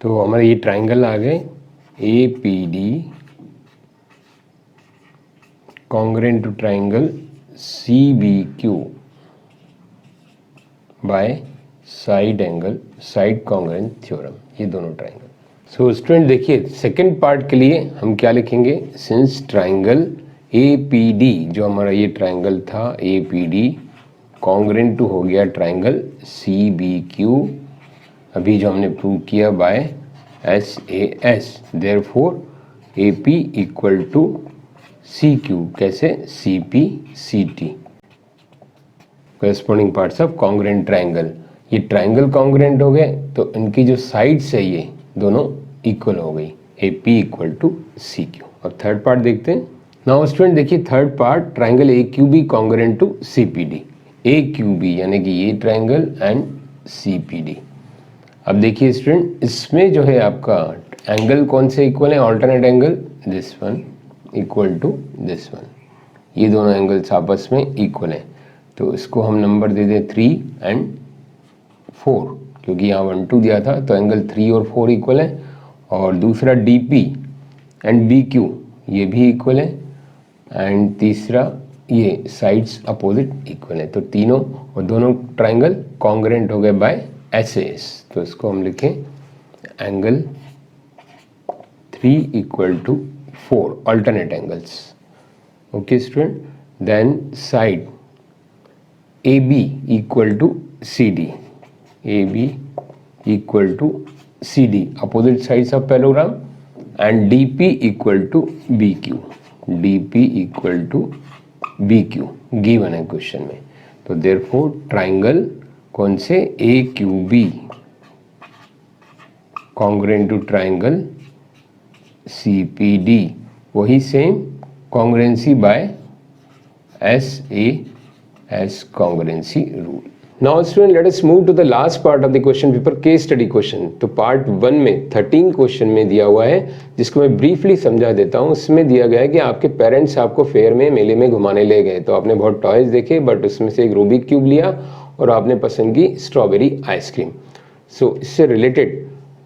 तो हमारे ये ट्राइंगल आ गए APD congruent to triangle CBQ by side angle side congruent theorem, ये दोनों ट्राइंगल। सो स्टूडेंट देखिए सेकंड पार्ट के लिए हम क्या लिखेंगे, सिंस ट्राइंगल APD जो हमारा ये ट्राइंगल था APD कॉन्ग्रुएंट टू हो गया ट्राइंगल CBQ, अभी जो हमने प्रूव किया by SAS, therefore AP equal to CQ, कैसे CP CT, corresponding parts of congruent triangle. ये ट्राइंगल कॉन्ग्रुएंट हो गए तो इनकी जो साइड्स है ये दोनों इक्वल हो गई, AP इक्वल टू CQ। अब थर्ड पार्ट देखते हैं। नाउ स्टूडेंट देखिए third part triangle AQB congruent to CPD, AQB यानी कि ये ट्राइंगल एंड CPD। अब देखिए स्टूडेंट इसमें जो है आपका एंगल कौन से इक्वल है, alternate angle this one equal to this one, ये दोनों एंगल्स आपस में इक्वल हैं। तो इसको हम नंबर दे दें 3 एंड 4, क्योंकि यहाँ 1 2 दिया था तो एंगल 3 और 4 इक्वल है। और दूसरा DP एंड BQ ये भी इक्वल है, एंड तीसरा ये साइड्स अपोजिट इक्वल है। तो तीनों और दोनों ट्राइंगल कॉन्ग्रुएंट हो गए बाय SAS, तो इसको हम लिखें angle 3 equal to 4 alternate angles. Okay student, then side AB equal to CD, AB equal to CD opposite sides of parallelogram, and DP equal to BQ, DP equal to BQ given है question में। तो therefore triangle कौन से AQB congruent to triangle CPD, वही same congruency by SAS congruency rule. Now student let us move to the last part of the question paper, case study question. तो part 1 में 13 question में दिया हुआ है जिसको मैं ब्रीफली समझा देता हूँ। इसमें दिया गया है कि आपके पेरेंट्स आपको फेयर में मेले में घुमाने ले गए, तो आपने बहुत टॉयज देखे बट उसमें से एक रूबिक क्यूब लिया और आपने पसंद की स्ट्रॉबेरी आइसक्रीम। सो इससे रिलेटेड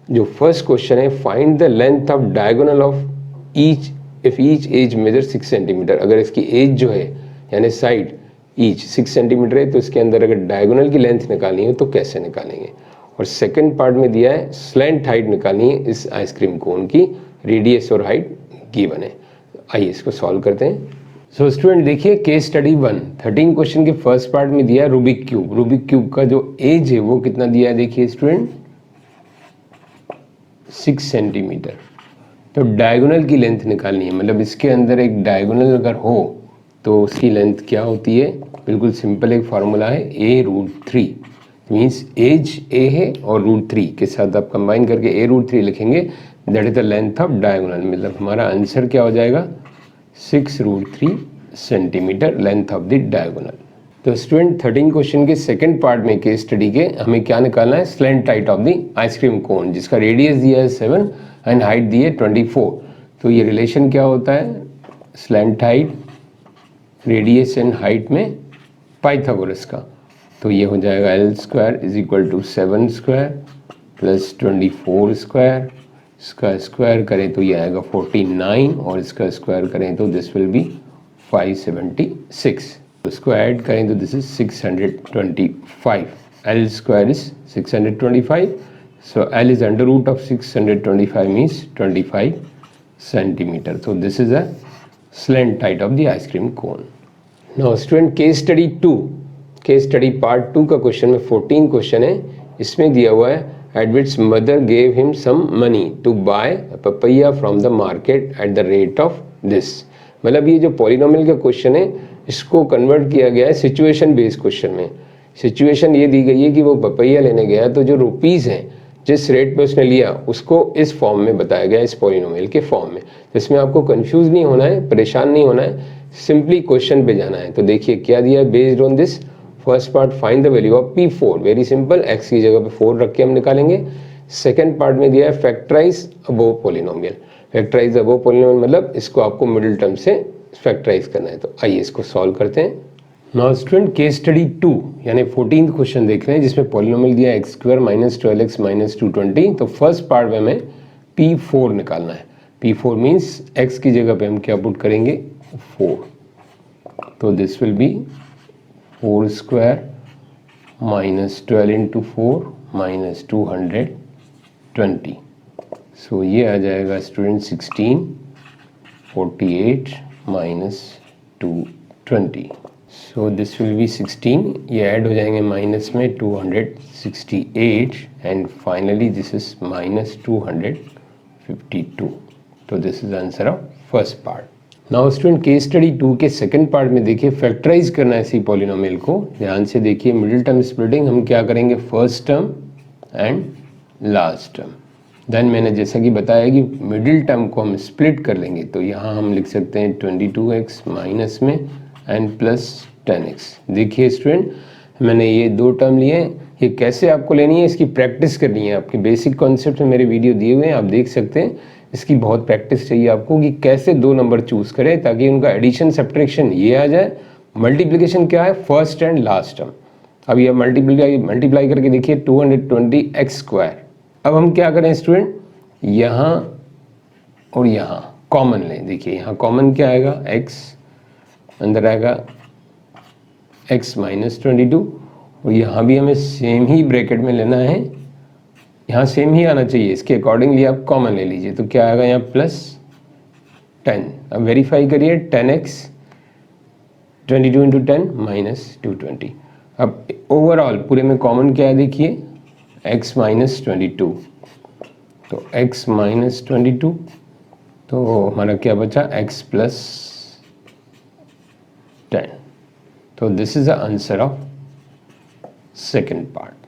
जो फर्स्ट क्वेश्चन है, find the length of diagonal of each if each edge measure 6 centimetre. अगर इसकी एज जो है यानी साइड ईच 6 सेंटीमीटर है, तो इसके अंदर अगर डायगोनल की लेंथ निकालनी है तो कैसे निकालेंगे। और सेकंड पार्ट में दिया है स्लैंट हाइट निकालनी है इस आइसक्रीम कोन की, रेडियस और हाइट गिवन है। आइए इसको सॉल्व करते हैं। सो स्टूडेंट देखिए केस स्टडी 1 13 क्वेश्चन के फर्स्ट पार्ट में दिया है रूबिक क्यूब। रूबिक क्यूब का जो एज है वो कितना दिया है देखिए स्टूडेंट 6 सेंटीमीटर। तो डायगोनल की लेंथ निकालनी है, मतलब इसके अंदर एक डायगोनल अगर हो तो उसकी लेंथ क्या होती है, बिल्कुल सिंपल एक फार्मूला है a√3। मीन्स एज a है और √3 के साथ आप कंबाइन करके a√3 लिखेंगे, that is the length of diagonal. मतलब हमारा आंसर क्या हो जाएगा 6√3 centimetre length of the diagonal. तो स्टूडेंट 13 क्वेश्चन के सेकंड पार्ट में केस स्टडी के हमें क्या निकालना है, slant height of the ice cream cone, जिसका रेडियस दिया है 7 एंड हाइट दी है 24। तो ये रिलेशन क्या होता है, slant height radius and height में पाइथागोरस का। तो ये हो जाएगा L² is equal to 7² plus 24², इसका स्क्वायर करें तो ये आएगा 49 और इसका स्क्वायर करें तो दिस विल बी 576। तो स्क्वायर ऐड करें तो this is 625। L² is 625, so L is under root of 625 means 25 centimeter. So this is a slant height of the ice cream cone. Now student case study 2, case study part 2 का question में 14 question है। इसमें दिया हुआ है Edward's mother gave him some money to buy a papaya from the market at the rate of this। मतलब ये जो पॉलिनोमियल का क्वेश्चन है इसको कन्वर्ट किया गया है सिचुएशन बेस्ड क्वेश्चन में। सिचुएशन ये दी गई है कि वो पपैया लेने गया तो जो रुपीज़ हैं जिस रेट पे उसने लिया उसको इस फॉर्म में बताया गया है, इस पॉलिनोमियल के फॉर्म में। तो इसमें आपको कंफ्यूज नहीं होना है, परेशान नहीं होना है, सिंपली क्वेश्चन पे जाना है। तो देखिए क्या दिया है, based on this first part find the value of P4। Very simple, x की जगह पे 4 रख के हम निकालेंगे। सेकंड पार्ट में दिया है factorise above polynomial. Factorise above polynomial मतलब इसको आपको मिडिल टर्म से फैक्टराइज करना है। तो आइए इसको सॉल्व करते हैं। नाउ स्टूडेंट केस स्टडी 2 यानी 14th क्वेश्चन देख रहे हैं जिसमें पॉलिनोमियल दिया है x² - 12x - 220। तो फर्स्ट पार्ट में हमें P4 निकालना है। P4 मीन्स x की जगह पे हम क्या पुट करेंगे 4। तो दिस विल बी 4² - 12 into 4 - 220। सो ये आ जाएगा student 16, 48 - 220। So this will B 16, ये ऐड हो जाएंगे माइनस में 268 एंड फाइनली दिस इज -252। तो this is answer of first part. Now student case study 2 के सेकंड पार्ट में देखिए फैक्टराइज करना है इसी पॉलिनोमियल को। ध्यान से देखिए मिडिल टर्म स्प्लिटिंग हम क्या करेंगे, first term and last term. Then मैंने जैसा कि बताया कि मिडिल टर्म को हम स्प्लिट कर लेंगे। तो यहाँ हम लिख सकते हैं 22x माइनस में एंड प्लस 10x। देखिए स्टूडेंट मैंने ये 2 टर्म लिए हैं, ये कैसे आपको लेनी है इसकी प्रैक्टिस करनी है। आपके बेसिक कॉन्सेप्ट में मेरे वीडियो दिए हुए हैं, आप देख सकते हैं। इसकी बहुत प्रैक्टिस चाहिए आपको कि कैसे 2 नंबर चूज करें ताकि उनका एडिशन सब्ट्रैक्शन ये आ जाए, मल्टीप्लिकेशन क्या है फर्स्ट एंड लास्ट टर्म। अब ये मल्टीप्लाई करके देखिए 220x²। अब हम क्या करें स्टूडेंट, यहाँ और यहाँ कॉमन लें। देखिए यहाँ कॉमन क्या आएगा, x अंदर आएगा x - 22 और यहाँ भी हमें सेम ही ब्रैकेट में लेना है, यहाँ सेम ही आना चाहिए, इसके अकॉर्डिंगली आप कॉमन ले लीजिए। तो क्या आएगा यहाँ +10। अब वेरीफाई करिए 10x 22 × 10 - 220। अब ओवरऑल पूरे में कॉमन क्या है देखिए x - 22। तो x - 22 तो हमारा क्या बचा x + 10। तो this is the answer of second part.